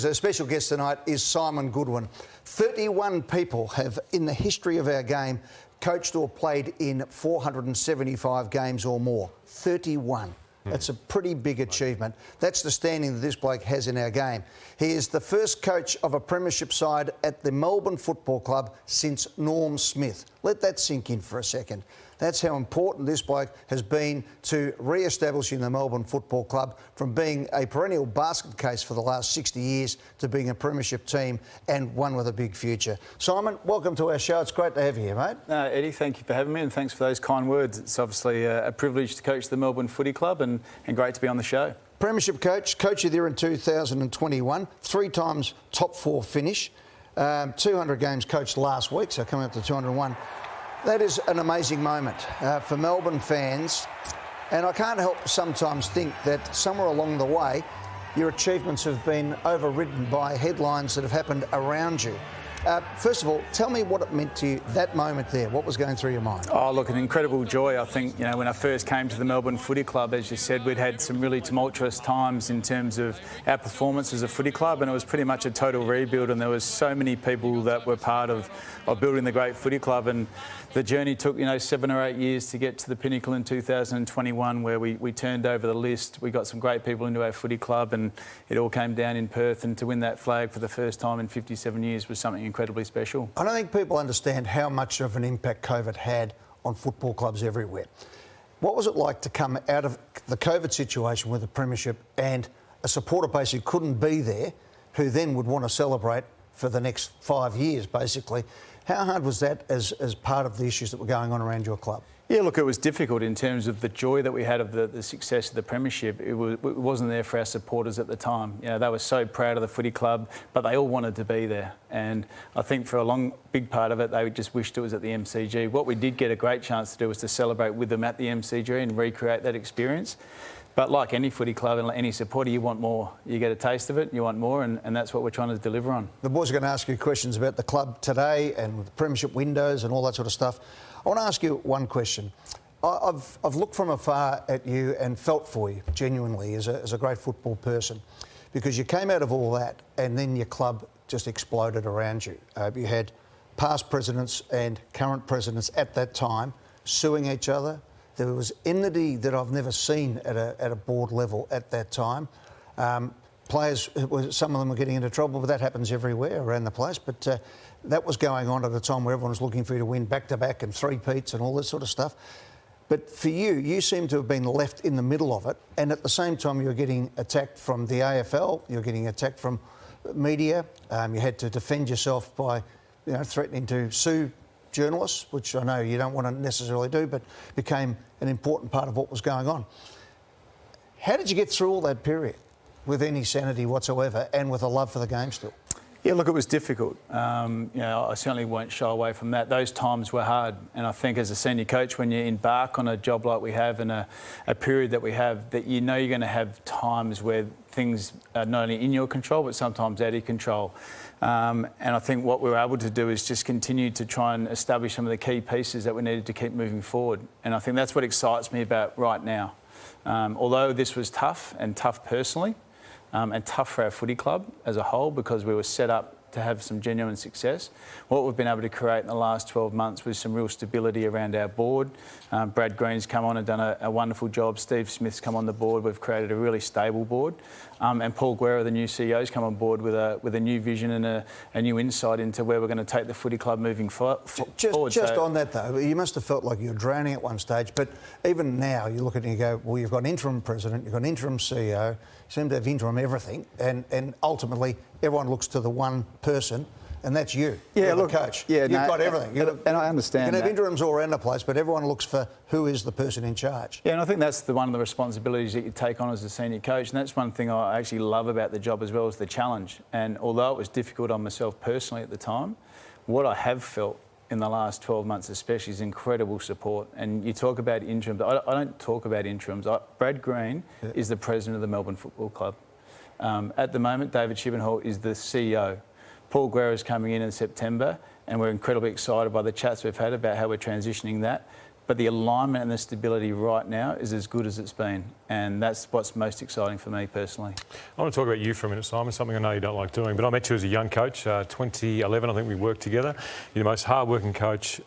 Our special guest tonight is Simon Goodwin. 31 people have, in the history of our game, coached or played in 475 games or more. 31. That's a pretty big achievement. That's the standing that this bloke has in our game. He is the first coach of a premiership side at the Melbourne Football Club since Norm Smith. Let that sink in for a second. That's how important this bloke has been to re-establishing the Melbourne Football Club from being a perennial basket case for the last 60 years to being a premiership team and one with a big future. Simon, welcome to our show. It's great to have you here, mate. Eddie, thank you for having me and thanks for those kind words. It's obviously a privilege to coach the Melbourne Footy Club and great to be on the show. Premiership coach you there in 2021, 3 times top 4 finish, 200 games coached last week, so coming up to 201. That is an amazing moment for Melbourne fans, and I can't help sometimes think that somewhere along the way your achievements have been overridden by headlines that have happened around you. First of all, tell me what it meant to you, that moment there. What was going through your mind? Oh, look, an incredible joy. I think, when I first came to the Melbourne Footy Club, as you said, we'd had some really tumultuous times in terms of our performance as a footy club, and it was pretty much a total rebuild, and there was so many people that were part of building the great footy club, and the journey took, 7 or 8 years to get to the pinnacle in 2021, where we turned over the list. We got some great people into our footy club, and it all came down in Perth, and to win that flag for the first time in 57 years was something incredibly special. I don't think people understand how much of an impact COVID had on football clubs everywhere. What was it like to come out of the COVID situation with the premiership and a supporter base who couldn't be there, who then would want to celebrate for the next 5 years, basically? How hard was that as part of the issues that were going on around your club? Yeah, look, it was difficult in terms of the joy that we had of the success of the premiership. It wasn't there for our supporters at the time. They were so proud of the footy club, but they all wanted to be there. And I think for a big part of it, they just wished it was at the MCG. What we did get a great chance to do was to celebrate with them at the MCG and recreate that experience. But like any footy club and like any supporter, you want more. You get a taste of it, you want more, and that's what we're trying to deliver on. The boys are going to ask you questions about the club today and the premiership windows and all that sort of stuff. I want to ask you one question. I've looked from afar at you and felt for you, genuinely, as a great football person, because you came out of all that and then your club just exploded around you. You had past presidents and current presidents at that time suing each other. There was enmity that I've never seen at a board level at that time. Players, some of them were getting into trouble, but that happens everywhere around the place. But that was going on at a time where everyone was looking for you to win back-to-back and 3-peats and all this sort of stuff. But for you seem to have been left in the middle of it, and at the same time you were getting attacked from the AFL, you were getting attacked from media. You had to defend yourself by threatening to sue journalists, which I know you don't want to necessarily do, but became an important part of what was going on. How did you get through all that period with any sanity whatsoever and with a love for the game still? Yeah, look, it was difficult. I certainly won't shy away from that. Those times were hard, and I think as a senior coach, when you embark on a job like we have and a period that we have, that you're going to have times where things are not only in your control but sometimes out of control. And I think what we were able to do is just continue to try and establish some of the key pieces that we needed to keep moving forward. And I think that's what excites me about right now. Although this was tough, and tough personally, and tough for our footy club as a whole, because we were set up to have some genuine success. What we've been able to create in the last 12 months was some real stability around our board. Brad Green's come on and done a wonderful job. Steve Smith's come on the board. We've created a really stable board. And Paul Guerra, the new CEO, has come on board with a new vision and a new insight into where we're going to take the footy club moving forward. Just on that though, you must have felt like you were drowning at one stage, but even now you look at it and you go, well, you've got an interim president, you've got an interim CEO, you seem to have interim everything, and ultimately everyone looks to the one person, and that's you. Yeah, You're look, the coach. Yeah, You've got everything. And I understand. You can have interims all around the place, but everyone looks for who is the person in charge. Yeah, and I think that's one of the responsibilities that you take on as a senior coach, and that's one thing I actually love about the job as well, as the challenge. And although it was difficult on myself personally at the time, what I have felt in the last 12 months especially is incredible support. And you talk about interims. I don't talk about interims. Brad Green is the president of the Melbourne Football Club. At the moment, David Chibenhall is the CEO. Paul Guerra is coming in September, and we're incredibly excited by the chats we've had about how we're transitioning that. But the alignment and the stability right now is as good as it's been. And that's what's most exciting for me personally. I want to talk about you for a minute, Simon, something I know you don't like doing, but I met you as a young coach, 2011, I think we worked together. You're the most hard-working coach,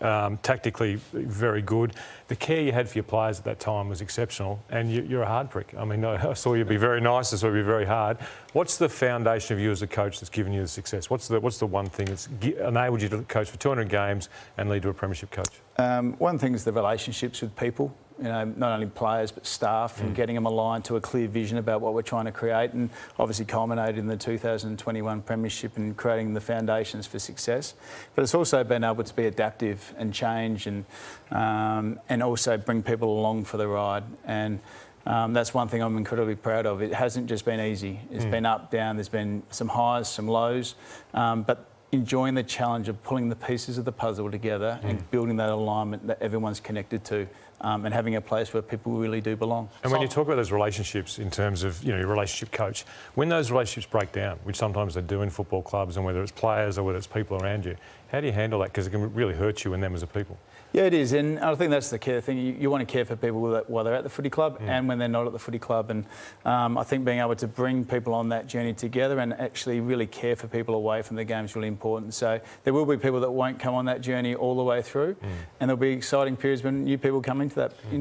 tactically very good. The care you had for your players at that time was exceptional, and you're a hard prick. I mean, I saw you be very nice, I saw you be very hard. What's the foundation of you as a coach that's given you the success? What's the one thing that's enabled you to coach for 200 games and lead to a premiership coach? One thing is the relationships with people. You know, not only players but staff, and getting them aligned to a clear vision about what we're trying to create, and obviously culminated in the 2021 premiership and creating the foundations for success. But it's also been able to be adaptive and change, and also bring people along for the ride. And that's one thing I'm incredibly proud of. It hasn't just been easy. It's been up, down. There's been some highs, some lows, but enjoying the challenge of pulling the pieces of the puzzle together and building that alignment that everyone's connected to, and having a place where people really do belong. And when you talk about those relationships in terms of, you know, your relationship coach, when those relationships break down, which sometimes they do in football clubs, and whether it's players or whether it's people around you, how do you handle that? Because it can really hurt you and them as a people. Yeah, it is, and I think that's the key thing. You want to care for people while they're at the footy club and when they're not at the footy club. And I think being able to bring people on that journey together and actually really care for people away from the game is really important. So there will be people that won't come on that journey all the way through, and there'll be exciting periods when new people come into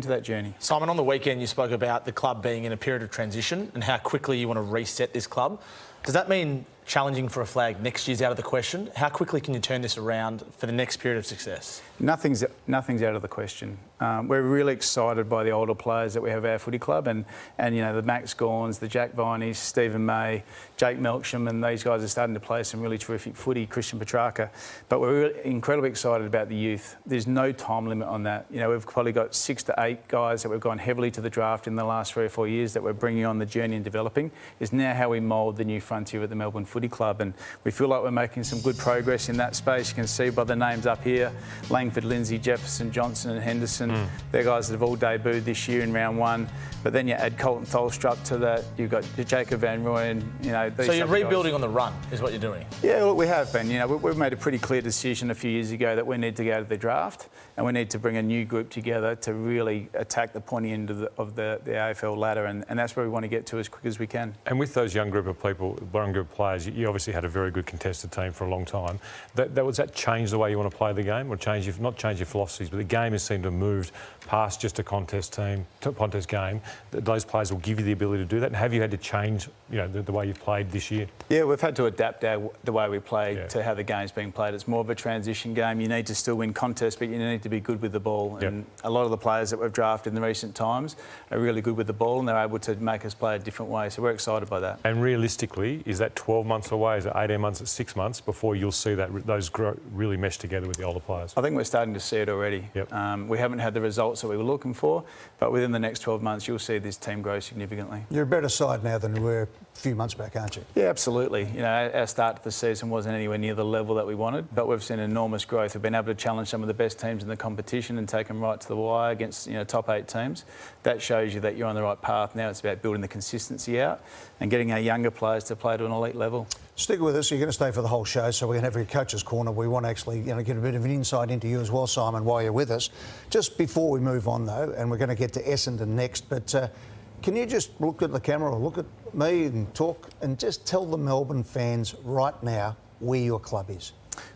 that journey. Simon, on the weekend you spoke about the club being in a period of transition and how quickly you want to reset this club. Does that mean challenging for a flag next year's out of the question? How quickly can you turn this around for the next period of success? Nothing's out of the question. We're really excited by the older players that we have at our footy club, and you know, the Max Gorns, the Jack Vineys, Stephen May, Jake Melksham, and these guys are starting to play some really terrific footy, Christian Petrarca. But we're really incredibly excited about the youth. There's no time limit on that. You know, we've probably got 6 to 8 guys that we've gone heavily to the draft in the last 3 or 4 years that we're bringing on the journey and developing. Is now how we mould the new frontier at the Melbourne Footy Club, and we feel like we're making some good progress in that space. You can see by the names up here, Langford, Lindsay, Jefferson, Johnson and Henderson. They're guys that have all debuted this year in round 1. But then you add Colton Tholstrup to that. You've got Jacob Van Rooyen, you know. So you're rebuilding on the run, is what you're doing? Yeah, look, we have been. You know, we've made a pretty clear decision a few years ago that we need to go to the draft and we need to bring a new group together to really attack the pointy end of the AFL ladder, and that's where we want to get to as quick as we can. And with those young group of people, young group of players, you obviously had a very good contested team for a long time. Was that change the way you want to play the game, or not change your philosophies, but the game has seemed to have moved past just a contest team, to a contest game? Those players will give you the ability to do that. And have you had to change, you know, the way you've played this year? Yeah, we've had to adapt the way we play to how the game's being played. It's more of a transition game. You need to still win contests, but you need to be good with the ball. And a lot of the players that we've drafted in the recent times are really good with the ball, and they're able to make us play a different way. So we're excited by that. And realistically, is that 12 months away? Is it 18 months? Is it 6 months before you'll see those really mesh together with the older players? I think we're starting to see it already. We haven't had the results that we were looking for, but within the next 12 months, you'll see this team grow significantly. You're a better side now than you were a few months back, aren't you? Yeah, absolutely. You know, our start to the season wasn't anywhere near the level that we wanted, but we've seen enormous growth. We've been able to challenge some of the best teams in the competition and take them right to the wire against, you know, top 8 teams. That shows you that you're on the right path. Now it's about building the consistency out and getting our younger players to play to an elite level. Stick with us. You're going to stay for the whole show, so we're going to have your coach's corner. We want to actually, you know, get a bit of an insight into you as well, Simon, while you're with us. Just before we move on, though, and we're going to get to Essendon next, but can you just look at the camera or look at me and talk and just tell the Melbourne fans right now where your club is?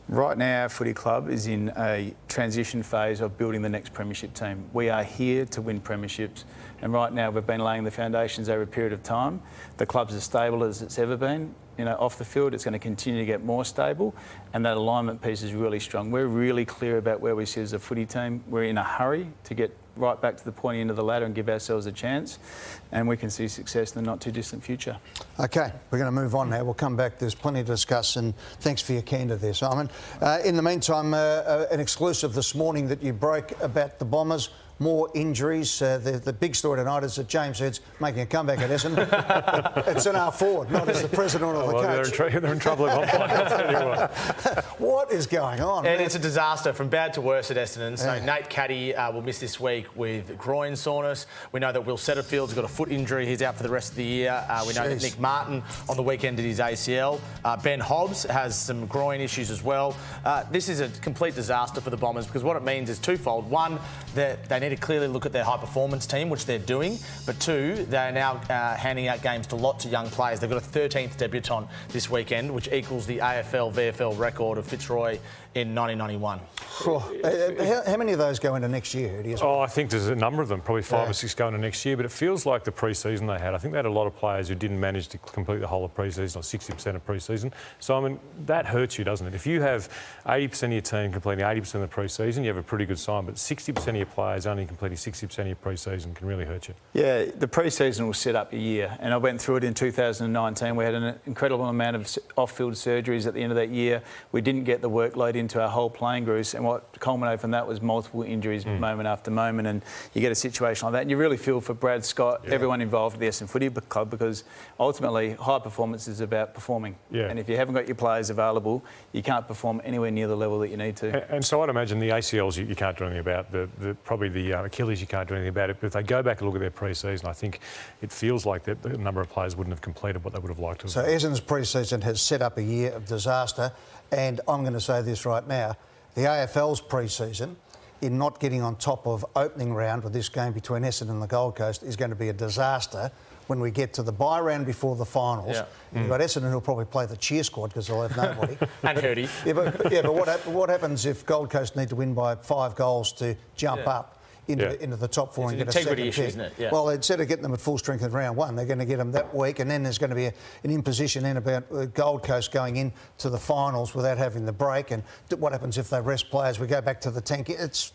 Right now, our footy club is in a transition phase of building the next premiership team. We are here to win premierships, and right now we've been laying the foundations over a period of time. The club's as stable as it's ever been. You know, off the field, it's going to continue to get more stable, and that alignment piece is really strong. We're really clear about where we sit as a footy team. We're in a hurry to get right back to the pointy end of the ladder and give ourselves a chance, and we can see success in the not too distant future. Okay, we're going to move on now. We'll come back. There's plenty to discuss, and thanks for your candour there, Simon. In the meantime, an exclusive this morning that you broke about the Bombers. More injuries. The big story tonight is that James Heard's making a comeback at Essendon. It's an R forward, not as the president or the coach. They're in trouble if I'm playing. What is going on? And it's a disaster from bad to worse at Essendon. So Nate Caddy will miss this week with groin soreness. We know that Will Setterfield's got a foot injury. He's out for the rest of the year. We know that Nick Martin on the weekend did his ACL. Ben Hobbs has some groin issues as well. This is a complete disaster for the Bombers because what it means is twofold. One, that they need to clearly look at their high-performance team, which they're doing. But two, they're now handing out games to lots of young players. They've got a 13th debutant this weekend, which equals the AFL, VFL record of Fitzroy in 1991. How many of those go into next year? I think there's a number of them, probably 5 or 6 going into next year, but it feels like the pre-season they had. I think they had a lot of players who didn't manage to complete the whole of pre-season, or 60% of pre-season. Simon, that hurts you, doesn't it? If you have 80% of your team completing 80% of the pre-season, you have a pretty good sign, but 60% of your players only completing 60% of your pre-season can really hurt you. Yeah, the pre-season will set up a year, and I went through it in 2019. We had an incredible amount of off-field surgeries at the end of that year. We didn't get the workload into our whole playing groups, and what culminated from that was multiple injuries moment after moment, and you get a situation like that, and you really feel for Brad Scott, everyone involved at the Essendon Footy Club, because ultimately high performance is about performing. And if you haven't got your players available, you can't perform anywhere near the level that you need to. And so I'd imagine the ACLs you can't do anything about, probably the Achilles you can't do anything about it, but if they go back and look at their pre-season, I think it feels like that the number of players wouldn't have completed what they would have liked to have. So Essendon's pre-season has set up a year of disaster, and I'm going to say this right now, the AFL's pre-season, in not getting on top of opening round with this game between Essendon and the Gold Coast, is going to be a disaster when we get to the bye round before the finals. You've got Essendon who'll probably play the cheer squad because they'll have nobody. And Hurdy. But what happens if Gold Coast need to win by 5 goals to jump up into the top 4 and get a second pick? Isn't it? Well, instead of getting them at full strength in round 1, they're going to get them that week, and then there's going to be an imposition then about Gold Coast going into the finals without having the break. And what happens if they rest players? We go back to the tank. It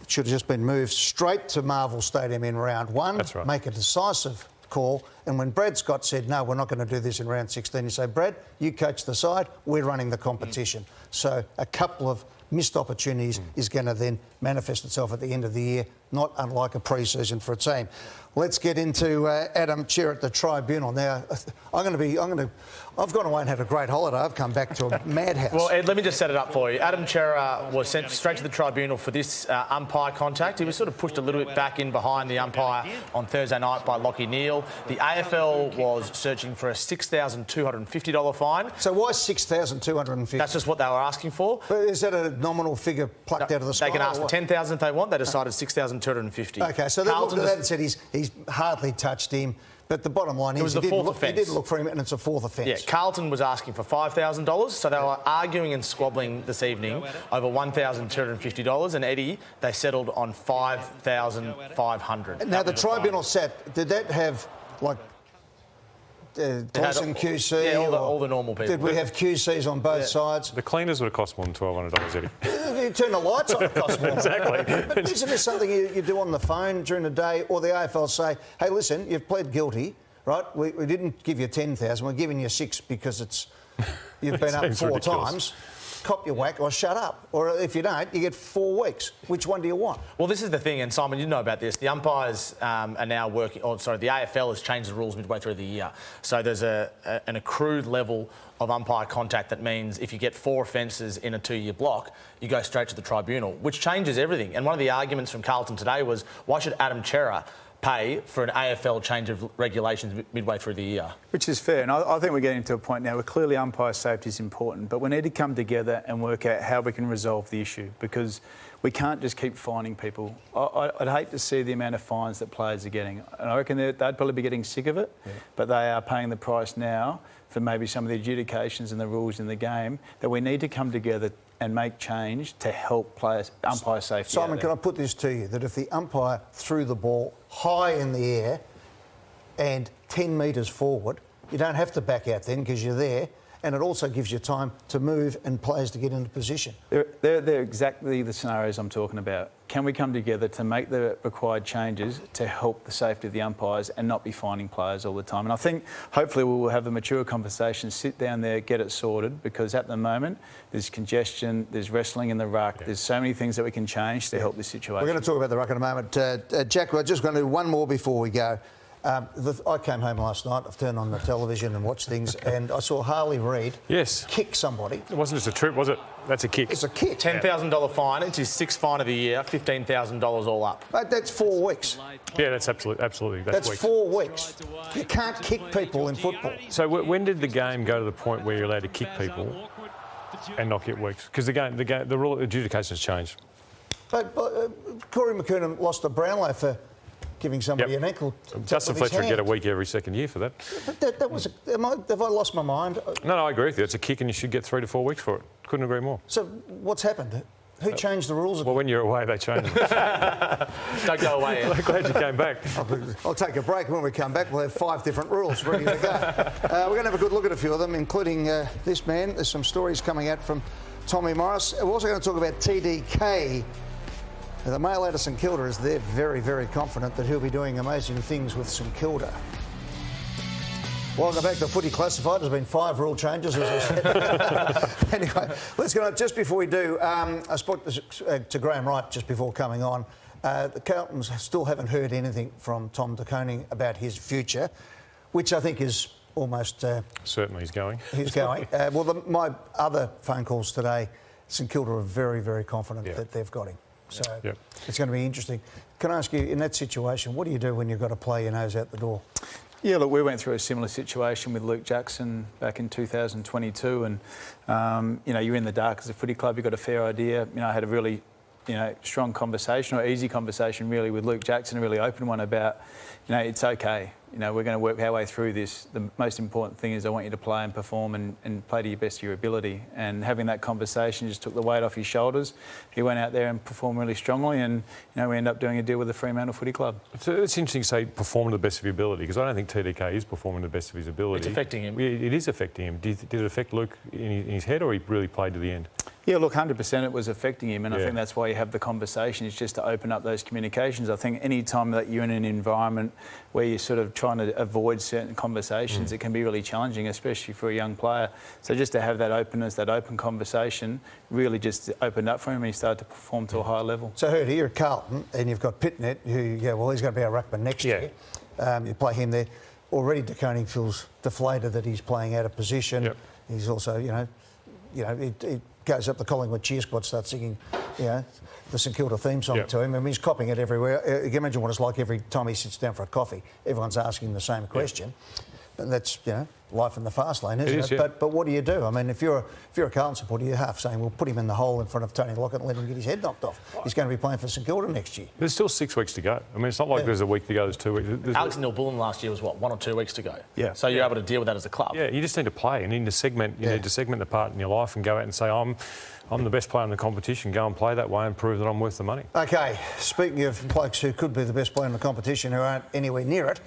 should have just been moved straight to Marvel Stadium in round 1. That's right. Make a decisive call. And when Brad Scott said, no, we're not going to do this in round 16, you say, Brad, you coach the side, we're running the competition. So a couple of missed opportunities is going to then manifest itself at the end of the year, not unlike a pre-season for a team. Let's get into Adam Cerra at the tribunal. Now, I've gone away and had a great holiday. I've come back to a madhouse. Well, Ed, let me just set it up for you. Adam Cerra was sent straight to the tribunal for this umpire contact. He was sort of pushed a little bit back in behind the umpire on Thursday night by Lachie Neale. The AFL was searching for a $6,250 fine. So why $6,250? That's just what they were asking for. But is that a nominal figure plucked out of the sky? They can ask for $10,000 if they want. They decided $6,250. Okay, so they looked at that and said he's hardly touched him. But the bottom line is he did look for him, and it's a 4th offence. Yeah, Carlton was asking for $5,000, so they were arguing and squabbling this evening over $1,250, and Eddie, they settled on $5,500. Now, the tribunal sat, did that have, like, police and QC? Yeah, all the normal people. Did we have QCs on both sides? The cleaners would have cost more than $1,200, Eddie. You turn the lights on, it costs more. Exactly. But isn't this something you do on the phone during the day, or the AFL say, hey, listen, you've pled guilty, right? We didn't give you 10,000, we're giving you 6 because you've been up 4 times. Cop your whack or shut up. Or if you don't, you get 4 weeks. Which one do you want? Well, this is the thing, and Simon, you know about this. The umpires are now working... the AFL has changed the rules midway through the year. So there's an accrued level of umpire contact that means if you get 4 offences in a 2-year block, you go straight to the tribunal, which changes everything. And one of the arguments from Carlton today was, why should Adam Cerra pay for an AFL change of regulations midway through the year? Which is fair, and I think we're getting to a point now where clearly umpire safety is important, but we need to come together and work out how we can resolve the issue, because we can't just keep fining people. I'd hate to see the amount of fines that players are getting, and I reckon they'd probably be getting sick of it, but they are paying the price now for maybe some of the adjudications and the rules in the game, that we need to come together and make change to help umpire safety. Simon, can I put this to you, that if the umpire threw the ball high in the air and 10 metres forward, you don't have to back out then because you're there, and it also gives you time to move and players to get into position. They're exactly the scenarios I'm talking about. Can we come together to make the required changes to help the safety of the umpires and not be fining players all the time? And I think hopefully we will have a mature conversation, sit down there, get it sorted, because at the moment there's congestion, there's wrestling in the ruck, there's so many things that we can change to help this situation. We're going to talk about the ruck in a moment. Jack, we're just going to do one more before we go. I came home last night, I've turned on the television and watched things, and I saw Harley Reid kick somebody. It wasn't just a trip, was it? That's a kick. It's a kick. $10,000 fine. It's his sixth fine of the year. $15,000 all up. Mate, that's 4 weeks. Yeah, that's absolutely. That's weeks. 4 weeks. You can't kick people in football. So when did the game go to the point where you're allowed to kick people and not get weeks? Because the rule adjudication has changed. But Corey McKernan lost a Brownlow for giving somebody an ankle. Justin Fletcher would get a week every second year for that. But that was. Have I lost my mind? No, I agree with you. It's a kick, and you should get 3 to 4 weeks for it. Couldn't agree more. So what's happened? Who changed the rules? Well, when you're away, they change them. Don't go away. I'm glad you came back. I'll take a break. When we come back, we'll have 5 different rules ready to go. We're going to have a good look at a few of them, including this man. There's some stories coming out from Tommy Morris. We're also going to talk about TDK. The mail out of St Kilda is they're very, very confident that he'll be doing amazing things with St Kilda. Welcome back to Footy Classified. There's been 5 rule changes, as I said. Anyway, let's go on. Just before we do, I spoke to Graham Wright just before coming on. The Carltons still haven't heard anything from Tom De Koning about his future, which I think is almost... Certainly he's going. He's going. My other phone calls today, St Kilda are very, very confident that they've got him. So it's going to be interesting. Can I ask you, in that situation, what do you do when you've got to play your nose out the door? Yeah, look, we went through a similar situation with Luke Jackson back in 2022, and you're in the dark as a footy club. You've got a fair idea. I had a really, strong conversation, or easy conversation, really, with Luke Jackson, a really open one about, it's okay. We're going to work our way through this. The most important thing is I want you to play and perform and play to your best of your ability. And having that conversation just took the weight off his shoulders. He went out there and performed really strongly, and we ended up doing a deal with the Fremantle Footy Club. So it's interesting to say perform to the best of your ability, because I don't think TDK is performing to the best of his ability. It's affecting him. It is affecting him. Did it affect Luke in his head, or he really played to the end? Yeah, look, 100% it was affecting him, and I think that's why you have the conversation, is just to open up those communications. I think any time that you're in an environment where you're sort of trying to avoid certain conversations, it can be really challenging, especially for a young player. So just to have that openness, that open conversation, really just opened up for him, and he started to perform to a higher level. So, Hurdy, you're at Carlton, and you've got Pitnet, who, he's going to be a ruckman next year. You play him there. Already De Koning feels deflated that he's playing out of position. He's also, he goes up the Collingwood cheer squad, starts singing, the St Kilda theme song to him. I mean, he's copying it everywhere. You can imagine what it's like every time he sits down for a coffee. Everyone's asking the same question. And that's, life in the fast lane, isn't it? But what do you do? I mean, if you're a Carlton supporter, you're half saying, well, put him in the hole in front of Tony Lockett and let him get his head knocked off. He's going to be playing for St Kilda next year. There's still 6 weeks to go. I mean, it's not like there's a week to go, there's 2 weeks. Alex Neil-Bullen last year was, 1 or 2 weeks to go? Yeah. So you're able to deal with that as a club? Yeah, you just need to play and you need to segment, you need to segment the part in your life and go out and say, I'm the best player in the competition, go and play that way and prove that I'm worth the money. OK, speaking of blokes who could be the best player in the competition who aren't anywhere near it,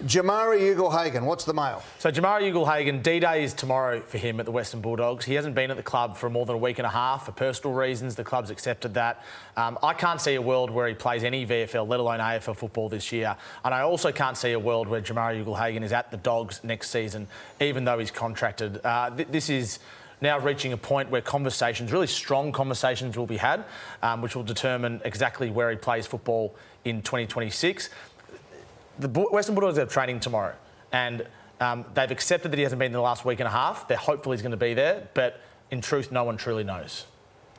Jamarra Ugle-Hagan, what's the mail? So Jamarra Ugle-Hagan, D-Day is tomorrow for him at the Western Bulldogs. He hasn't been at the club for more than a week and a half for personal reasons. The club's accepted that. I can't see a world where he plays any VFL, let alone AFL football this year. And I also can't see a world where Jamarra Ugle-Hagan is at the Dogs next season, even though he's contracted. This is now reaching a point where conversations, really strong conversations, will be had, which will determine exactly where he plays football in 2026. The Western Bulldogs have training tomorrow, and they've accepted that he hasn't been in the last week and a half. They're hopeful he's going to be there, but in truth, no one truly knows.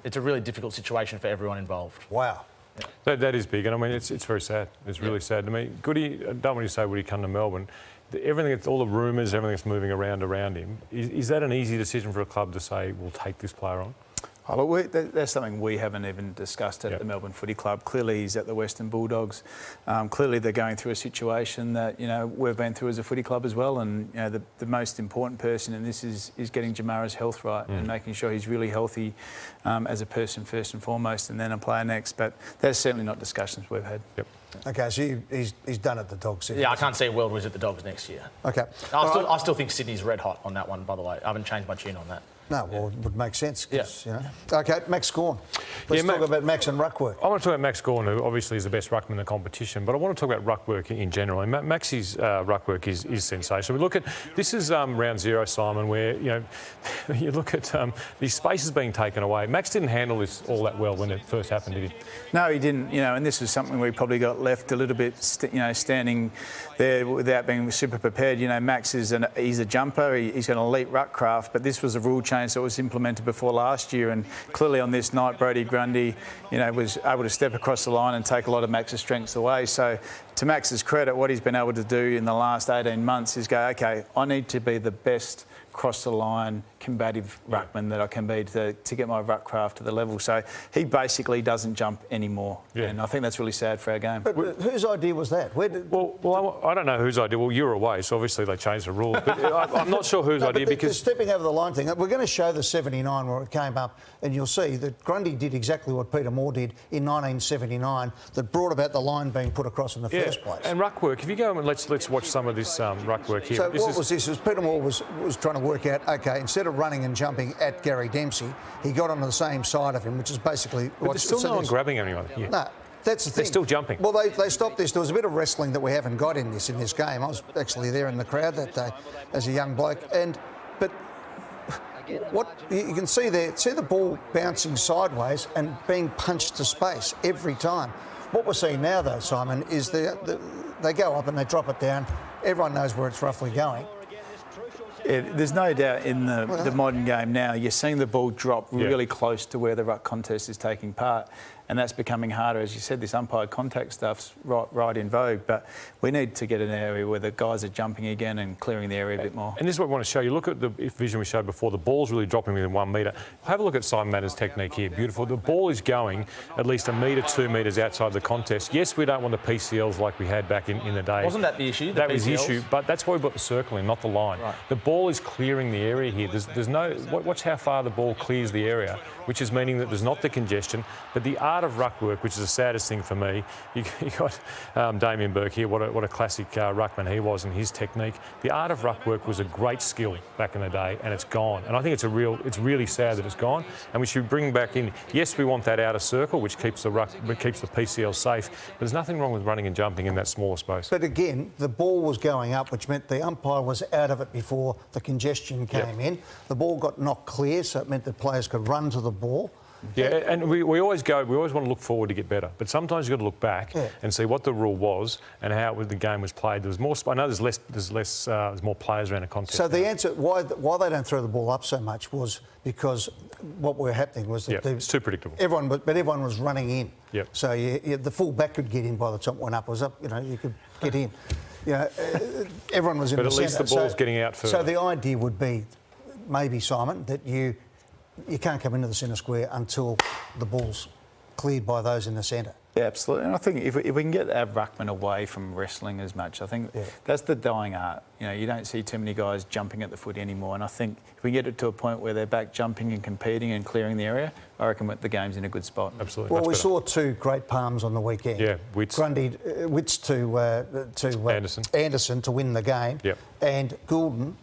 It's a really difficult situation for everyone involved. Wow. That is big, and I mean, it's very sad. It's really sad to me. Goody, I don't want you to say would he come to Melbourne. Everything, all the rumours, everything that's moving around him, is that an easy decision for a club to say, we'll take this player on? Oh, look, that's something we haven't even discussed at the Melbourne Footy Club. Clearly, he's at the Western Bulldogs. Clearly, they're going through a situation that we've been through as a footy club as well. And the most important person in this is getting Jamarra's health right and making sure he's really healthy as a person first and foremost, and then a player next. But that's certainly not discussions we've had. OK, so he's done at the Dogs. Yeah, I can't see a world where he's at the Dogs next year. OK. I still think Sydney's red hot on that one, by the way. I haven't changed my tune on that. No, well, it would make sense. OK, Max Gawn. Let's talk about Max and ruckwork. I want to talk about Max Gawn, who obviously is the best ruckman in the competition, but I want to talk about ruckwork in general. And Max's ruckwork is sensational. We look at, this is round 0, Simon, where, you look at these spaces being taken away. Max didn't handle this all that well when it first happened, did he? No, he didn't, and this was something we probably got left a little bit, standing there without being super prepared. Max he's a jumper. He's got an elite ruck craft, but this was a rule change that was implemented before last year, and clearly on this night, Brodie Grundy, was able to step across the line and take a lot of Max's strengths away. So, to Max's credit, what he's been able to do in the last 18 months is go, okay, I need to be the best cross the line combative ruckman that I can be to get my ruck craft to the level. So he basically doesn't jump anymore, and I think that's really sad for our game. But whose idea was that? Well, I don't know whose idea. Well, you were away, so obviously they changed the rules. But I'm not sure whose idea because the stepping over the line thing. We're going to show the 79 where it came up, and you'll see that Grundy did exactly what Peter Moore did in 1979 that brought about the line being put across in the first place. And ruckwork. If you go and let's watch some of this ruckwork here. So what was this? Peter Moore was trying to work out. Okay, instead of running and jumping at Gary Dempsey, he got onto the same side of him, which is basically. But there's still no one grabbing anyone here. No. That's the thing. They're still jumping. Well, they stopped this. There was a bit of wrestling that we haven't got in this game. I was actually there in the crowd that day as a young bloke. But what you can see there, see the ball bouncing sideways and being punched to space every time. What we're seeing now, though, Simon, is they go up and they drop it down. Everyone knows where it's roughly going. There's no doubt in the modern game now, you're seeing the ball drop really close to where the ruck contest is taking part, and that's becoming harder. As you said, this umpire contact stuff's right in vogue, but we need to get an area where the guys are jumping again and clearing the area a bit more. And this is what we want to show you. Look at the vision we showed before. The ball's really dropping within 1 metre. Have a look at Simon Matter's technique here. Beautiful. The ball is going at least 1 metre, 2 metres outside the contest. Yes, we don't want the PCLs like we had back in the day. Wasn't that the issue? That was the issue, but that's why we put the circle in, not the line. Right. The ball is clearing the area here. There's no... Watch how far the ball clears the area, which is meaning that there's not the congestion, but the art of ruckwork, which is the saddest thing for me. You got Damien Burke here. What a classic ruckman he was and his technique. The art of ruckwork was a great skill back in the day, and it's gone. And I think it's really sad that it's gone. And we should bring back in. Yes, we want that outer circle, which keeps the PCL safe. But there's nothing wrong with running and jumping in that smaller space. But again, the ball was going up, which meant the umpire was out of it before the congestion came in. The ball got knocked clear, so it meant that players could run to the ball. Yeah, and we always want to look forward to get better, but sometimes you've got to look back and see what the rule was and how the game was played. There was more. I know there's more players around a contest. So the answer why they don't throw the ball up so much was because what were happening was that it's too predictable. Everyone was running in. Yep. So the full back could get in by the time it went up. It was up. You could get in. Everyone was in the centre. But at least the ball's getting out further. So the idea would be, maybe Simon, that you can't come into the centre square until the ball's cleared by those in the centre. Yeah, absolutely. And I think if we can get our ruckman away from wrestling as much, I think that's the dying art. You don't see too many guys jumping at the footy anymore. And I think if we get it to a point where they're back jumping and competing and clearing the area, I reckon the game's in a good spot. Absolutely. Well, we saw two great palms on the weekend. Yeah, Witts to Anderson to win the game, and Goulden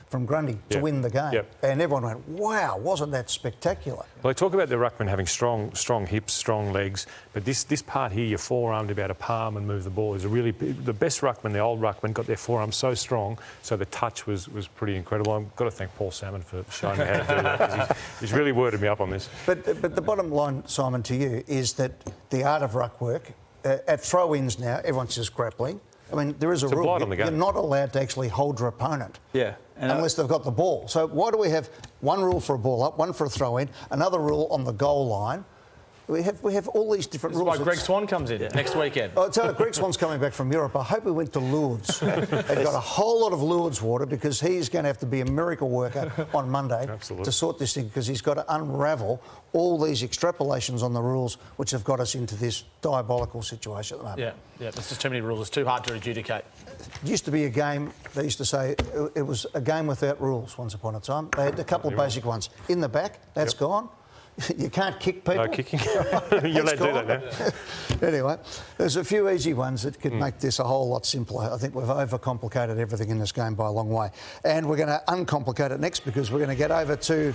from Grundy to win the game. And everyone went, wow, wasn't that spectacular? Well, they talk about the ruckman having strong hips, strong legs, but this part here, your forearm to be able to palm and move the ball, is the best ruckman, the old ruckman, got their forearm so strong, so the touch was pretty incredible. I've got to thank Paul Salmon for showing me how to do that, because he's really worded me up on this. But the bottom line, Simon, to you, is that the art of ruckwork, at throw-ins now, everyone's just grappling. I mean, there is a rule. You're not allowed to actually hold your opponent. Unless they've got the ball. So why do we have one rule for a ball up, one for a throw-in, another rule on the goal line? We have all these different rules. That's why Greg Swan comes in next weekend. Greg Swan's coming back from Europe. I hope he went to Lourdes and got a whole lot of Lourdes water, because he's going to have to be a miracle worker on Monday to sort this thing, because he's got to unravel all these extrapolations on the rules which have got us into this diabolical situation at the moment. Yeah, there's just too many rules. It's too hard to adjudicate. It used to be a game, they used to say it was a game without rules once upon a time. They had a couple of basic ones. In the back, that's gone. You can't kick people. No kicking. You're allowed to do that now. Anyway, there's a few easy ones that could make this a whole lot simpler. I think we've overcomplicated everything in this game by a long way. And we're going to uncomplicate it next, because we're going to get over to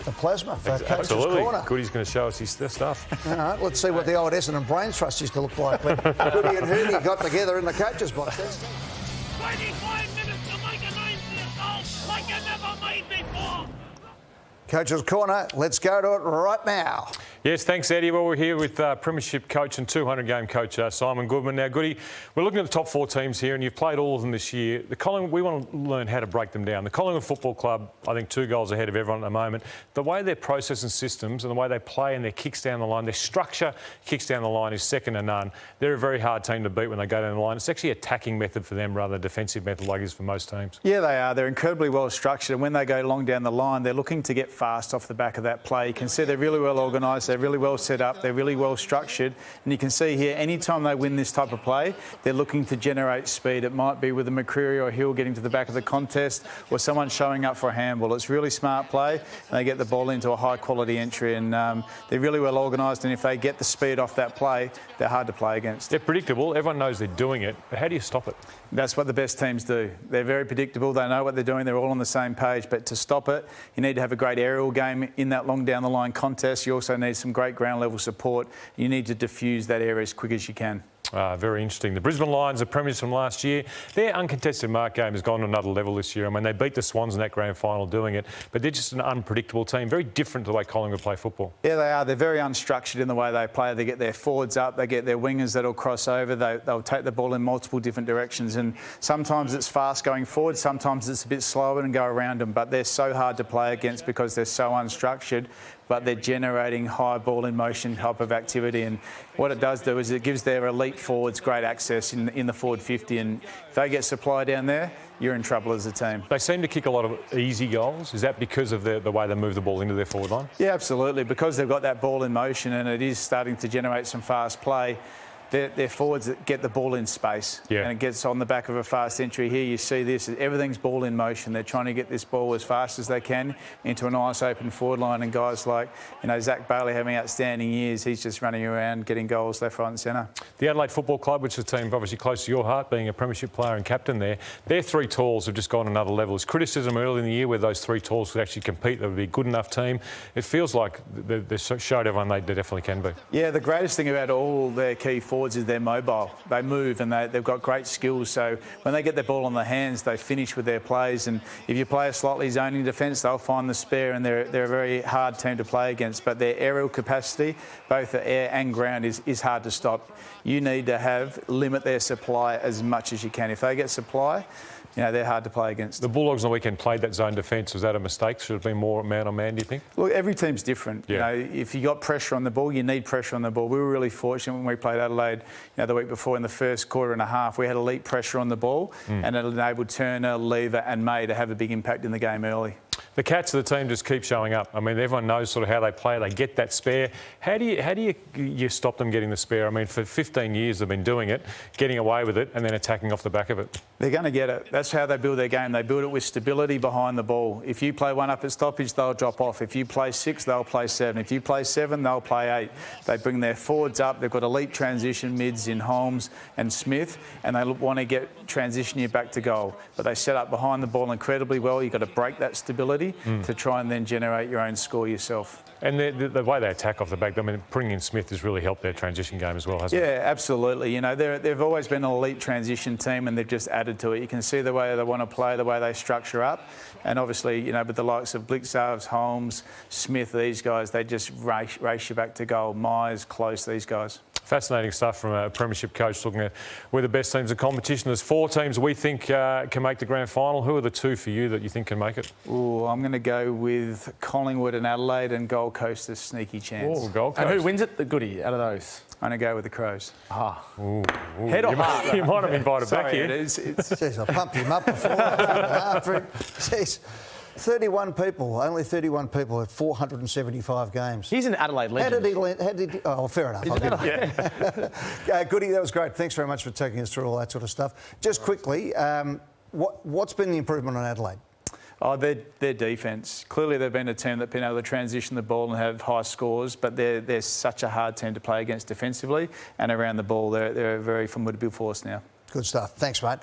the plasma for Coach's Corner. Goody's going to show us his stuff. All right, let's see what the old Essendon Brains Trust used to look like when Goody and Hooney got together in the coach's box. 25 minutes to make a name for yourself like you never made before. Coach's Corner, let's go to it right now. Yes, thanks, Eddie. Well, we're here with Premiership coach and 200-game coach Simon Goodwin. Now, Goody, we're looking at the top 4 teams here, and you've played all of them this year. We want to learn how to break them down. The Collingwood Football Club, I think 2 goals ahead of everyone at the moment. The way their processing systems and the way they play and their kicks down the line, their structure kicks down the line is second to none. They're a very hard team to beat when they go down the line. It's actually an attacking method for them rather than a defensive method like it is for most teams. Yeah, they are. They're incredibly well structured, and when they go long down the line, they're looking to get fast off the back of that play. You can see they're really well organised, they're really well set up, they're really well structured, and you can see here, anytime they win this type of play, they're looking to generate speed. It might be with a McCreary or Hill getting to the back of the contest, or someone showing up for a handball. It's really smart play, and they get the ball into a high-quality entry, and they're really well organised, and if they get the speed off that play, they're hard to play against. They're predictable. Everyone knows they're doing it, but how do you stop it? That's what the best teams do. They're very predictable. They know what they're doing. They're all on the same page. But to stop it, you need to have a great aerial game in that long down the line contest. You also need some great ground level support. You need to diffuse that area as quick as you can. Very interesting. The Brisbane Lions, the premiers from last year, their uncontested mark game has gone to another level this year. I mean, they beat the Swans in that grand final doing it, but they're just an unpredictable team, very different to the way Collingwood play football. Yeah, they are. They're very unstructured in the way they play. They get their forwards up, they get their wingers that'll cross over, they'll take the ball in multiple different directions, and sometimes it's fast going forward, sometimes it's a bit slower and go around them, but they're so hard to play against because they're so unstructured, but they're generating high ball in motion type of activity. And what it does do is it gives their elite forwards great access in the forward 50. And if they get supply down there, you're in trouble as a team. They seem to kick a lot of easy goals. Is that because of the way they move the ball into their forward line? Yeah, absolutely. Because they've got that ball in motion and it is starting to generate some fast play, they're forwards that get the ball in space, and it gets on the back of a fast entry. Here you see this, everything's ball in motion. They're trying to get this ball as fast as they can into a nice open forward line, and guys like, Zach Bailey having outstanding years, he's just running around getting goals left, right and centre. The Adelaide Football Club, which is a team obviously close to your heart, being a premiership player and captain there, their 3 talls have just gone another level. There's criticism early in the year where those 3 talls could actually compete, they would be a good enough team. It feels like they showed everyone they definitely can be. Yeah, the greatest thing about all their key forwards is they're mobile. They move and they've got great skills. So when they get their ball on their hands, they finish with their plays. And if you play a slightly zoning defence, they'll find the spare, and they're a very hard team to play against. But their aerial capacity, both the air and ground, is hard to stop. You need to limit their supply as much as you can. If they get supply, they're hard to play against. The Bulldogs on the weekend played that zone defence. Was that a mistake? Should it have been more man-on-man, do you think? Look, every team's different. Yeah. If you got pressure on the ball, you need pressure on the ball. We were really fortunate when we played Adelaide, the week before in the first quarter and a half. We had elite pressure on the ball, and it enabled Turner, Lever and May to have a big impact in the game early. The Cats of the team just keep showing up. I mean, everyone knows sort of how they play. They get that spare. How do you stop them getting the spare? I mean, for 15 years they've been doing it, getting away with it, and then attacking off the back of it. They're going to get it. That's how they build their game. They build it with stability behind the ball. If you play 1 up at stoppage, they'll drop off. If you play 6, they'll play 7. If you play 7, they'll play 8. They bring their forwards up. They've got elite transition mids in Holmes and Smith, and they want to transition you back to goal. But they set up behind the ball incredibly well. You've got to break that stability to try and then generate your own score yourself. And the way they attack off the back, I mean, bringing in Smith has really helped their transition game as well, hasn't it? Yeah, absolutely. They've always been an elite transition team, and they've just added to it. You can see the way they want to play, the way they structure up. And obviously, with the likes of Blixarves, Holmes, Smith, these guys, they just race you back to goal. Myers, Close, these guys. Fascinating stuff from a premiership coach looking at where the best teams in competition. There's 4 teams we think can make the grand final. Who are the 2 for you that you think can make it? Ooh, I'm going to go with Collingwood and Adelaide, and Gold Coast a sneaky chance. Oh, Gold Coast. And who wins it, the Goody, out of those? I'm going to go with the Crows. Ooh. Head or heart? You might have invited back here. Jeez, I pumped him up before. After him. Jeez. 31 people, only 31 people at 475 games. He's an Adelaide legend. How did he oh, fair enough. Goody, that was great. Thanks very much for taking us through all that sort of stuff. Just quickly, what's been the improvement on Adelaide? Oh, their defence. Clearly they've been a team that's been able to transition the ball and have high scores, but they're such a hard team to play against defensively, and around the ball they're a very formidable force now. Good stuff. Thanks, mate.